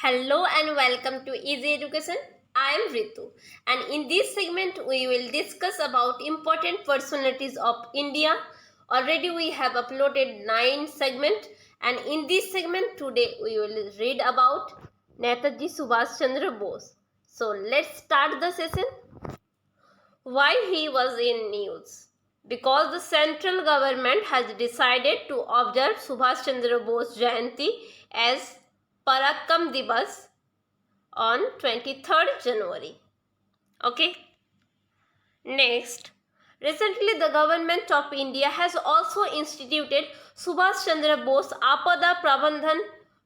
Hello and welcome to Easy Education. I am Ritu, and in this segment we will discuss about important personalities of India. Already we have uploaded 9 segments, and in this segment today we will read about Netaji Subhash Chandra Bose. So let's start the session. Why he was in news? Because the central government has decided to observe Subhash Chandra Bose Jayanti as Parakam Divas on 23rd January. Okay. Next, recently the government of India has also instituted Subhash Chandra Bose Apada Prabandhan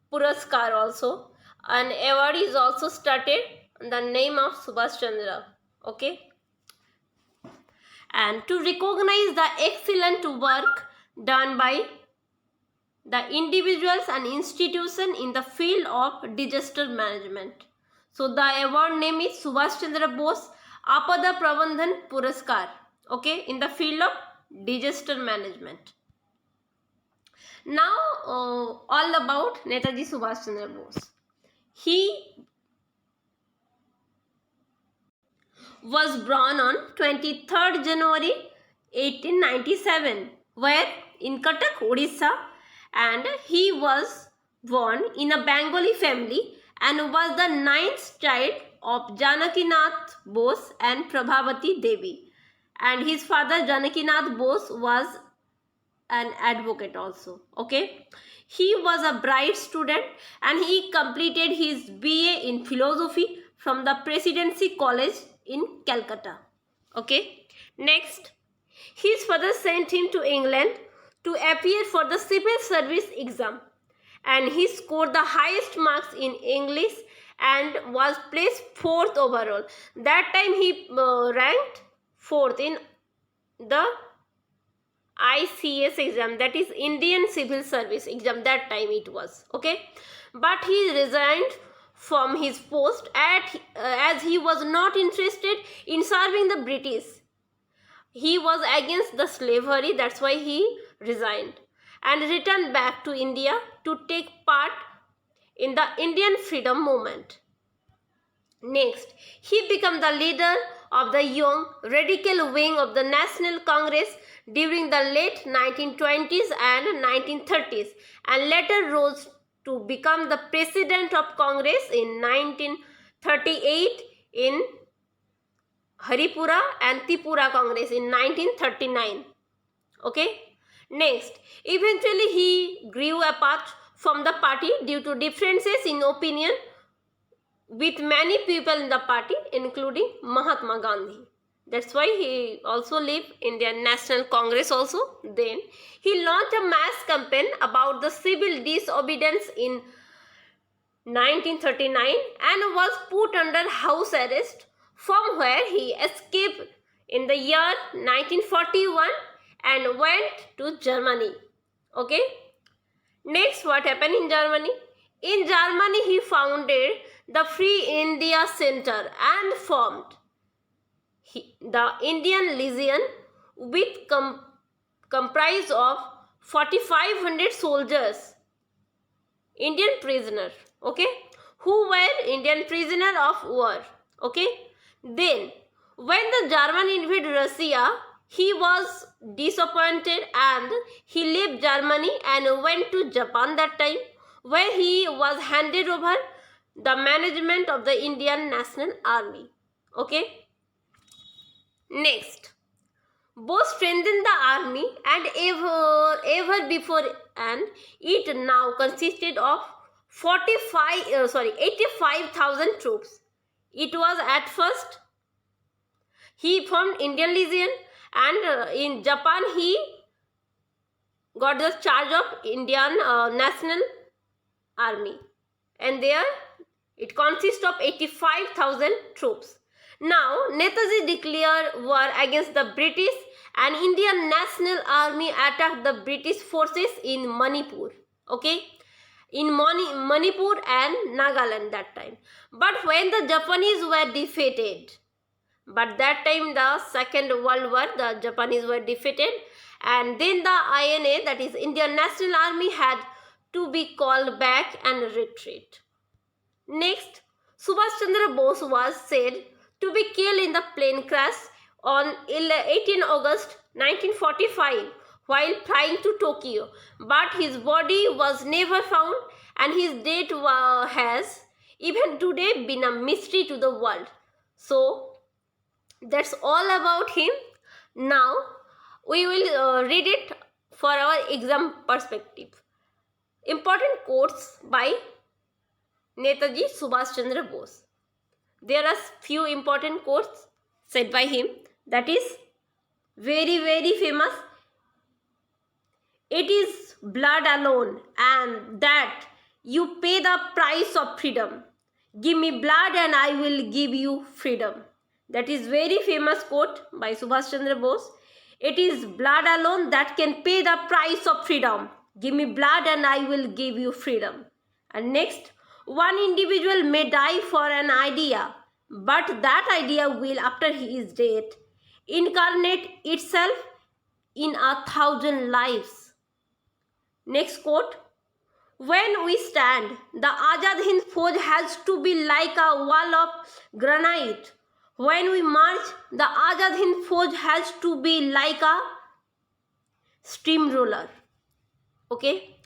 Puraskar also. An award is also started in the name of Subhash Chandra. Okay. And to recognize the excellent work done by the individuals and institution in the field of disaster management. So the award name is Subhash Chandra Bose Apada Prabandhan Puraskar. Okay, in the field of disaster management. Now all about Netaji Subhash Chandra Bose. He was born on 23rd January 1897, where in Cuttack, Odisha, and he was born in a Bengali family and was the ninth child of Janakinath Bose and Prabhavati Devi. And his father Janakinath Bose was an advocate also. Okay, he was a bright student and he completed his BA in philosophy from the Presidency College in Calcutta. Okay, next, his father sent him to England to appear for the civil service exam, and he scored the highest marks in English and was placed 4th overall. That time he ranked 4th in the ICS exam, that is Indian Civil Service exam. That time it was. Okay, but he resigned from his post as he was not interested in serving the British. He was against the slavery, that's why he resigned and returned back to India to take part in the Indian freedom movement. Next, he became the leader of the young radical wing of the National Congress during the late 1920s and 1930s, and later rose to become the president of Congress in 1938 in Haripura and Tripura Congress in 1939. Okay. Next, eventually he grew apart from the party due to differences in opinion with many people in the party, including Mahatma Gandhi. That's why he also left Indian National Congress also. Then he launched a mass campaign about the civil disobedience in 1939 and was put under house arrest, from where he escaped in the year 1941 and went to Germany. Okay. Next, what happened in Germany? In Germany, he founded the Free India Center and formed the Indian Legion with comprised of 4,500 soldiers, Indian prisoners, okay, who were Indian prisoner of war. Okay. Then, when the German invaded Russia, he was disappointed and he left Germany and went to Japan that time, where he was handed over the management of the Indian National Army. Okay. Next, Bose strengthened the army and ever before, and it now consisted of 85,000 troops. It was at first he formed Indian Legion, and in Japan he got the charge of Indian National Army, and there it consists of 85,000 troops. Now Netaji declared war against the British, and Indian National Army attacked the British forces in Manipur. Okay, in Manipur and Nagaland that time. But when the Japanese were defeated, but that time the Second World War, the Japanese were defeated, and then the INA, that is Indian National Army, had to be called back and retreat. Next, Subhash Chandra Bose was said to be killed in the plane crash on 18 August 1945 while flying to Tokyo, but his body was never found and his death has even today been a mystery to the world. So, that's all about him. Now, we will read it for our exam perspective. Important quotes by Netaji Subhash Chandra Bose. There are few important quotes said by him that is very famous. It is blood alone and that you pay the price of freedom. Give me blood and I will give you freedom. That is very famous quote by Subhash Chandra Bose. It is blood alone that can pay the price of freedom. Give me blood and I will give you freedom. And next, one individual may die for an idea, but that idea will, after his death, incarnate itself in 1,000 lives. Next quote, when we stand, the Azad Hind Fauj has to be like a wall of granite. When we march, the Azad Hind Fauj has to be like a steamroller. Okay?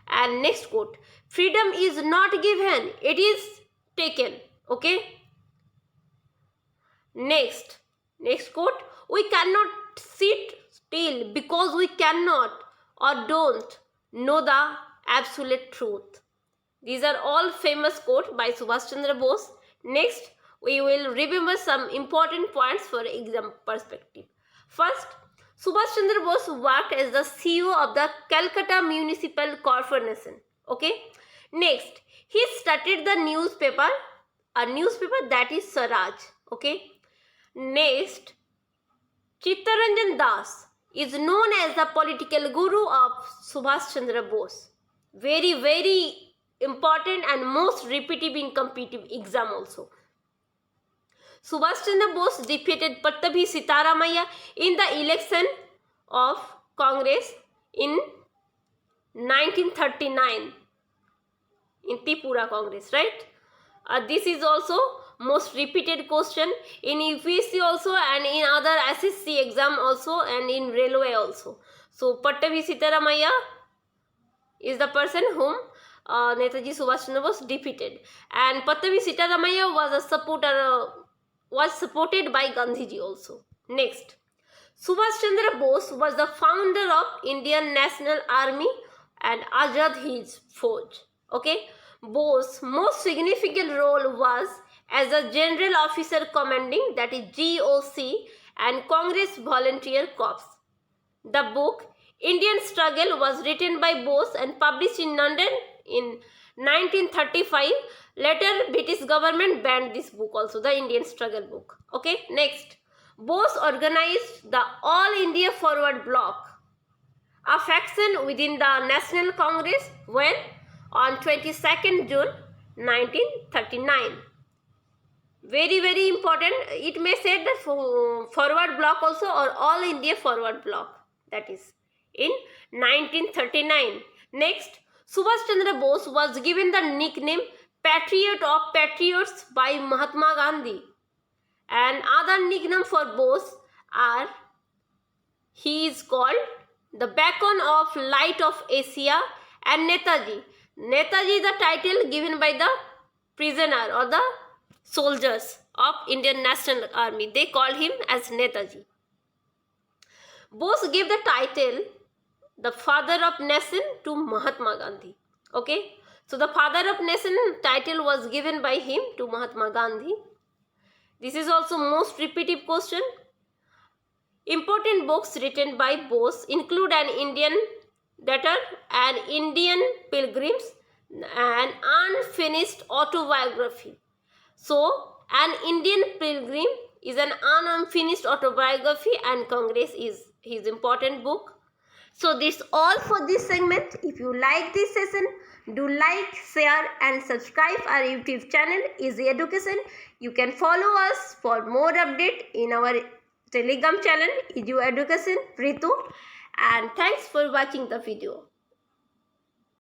And next quote, freedom is not given, it is taken. Okay? Next quote, we cannot sit still because we cannot or don't know the absolute truth. These are all famous quotes by Subhash Chandra Bose. Next, we will remember some important points for exam perspective. First, Subhash Chandra Bose worked as the CEO of the Calcutta Municipal Corporation. Okay. Next, he started the newspaper, a newspaper that is Swaraj. Okay. Next, Chittaranjan Das is known as the political guru of Subhash Chandra Bose. Very important and most repetitive in competitive exam also. Subhash Chandra Bose defeated Pattabi Sitaramaiah in the election of Congress in 1939 in Tripura Congress, right? This is also most repeated question in UPSC also and in other SSC exam also and in railway also. So Pattabi Sitaramaiah is the person whom Netaji Subhash Chandra Bose defeated, and Pattabi Sitaramaiah was supported by Gandhiji also. Next, Subhash Chandra Bose was the founder of Indian National Army and Azad Hind Fauj. Okay, Bose's most significant role was as a general officer commanding, that is GOC, and Congress Volunteer Corps. The book Indian Struggle was written by Bose and published in London in 1935. Later, British government banned this book also, the Indian Struggle book. Okay, next, Bose organized the All India Forward Bloc, a faction within the National Congress, when on 22nd June 1939. Very important. It may say that Forward Bloc also or All India Forward Bloc. That is in 1939. Next, Subhash Chandra Bose was given the nickname Patriot of Patriots by Mahatma Gandhi. And other nickname for Bose are, he is called the Beacon of Light of Asia and Netaji. Netaji is the title given by the prisoner or the soldiers of Indian National Army. They called him as Netaji. Bose gave the title the Father of Nation to Mahatma Gandhi. Okay, so the Father of Nation title was given by him to Mahatma Gandhi. This is also most repetitive question. Important books written by Bose include An Indian Debtor and Indian Pilgrims and Unfinished Autobiography. So, An Indian Pilgrim is an unfinished autobiography and Congress is his important book. So, this all for this segment. If you like this session, do like, share and subscribe our YouTube channel Easy Education. You can follow us for more update in our Telegram channel Easy Education Ritu. And thanks for watching the video.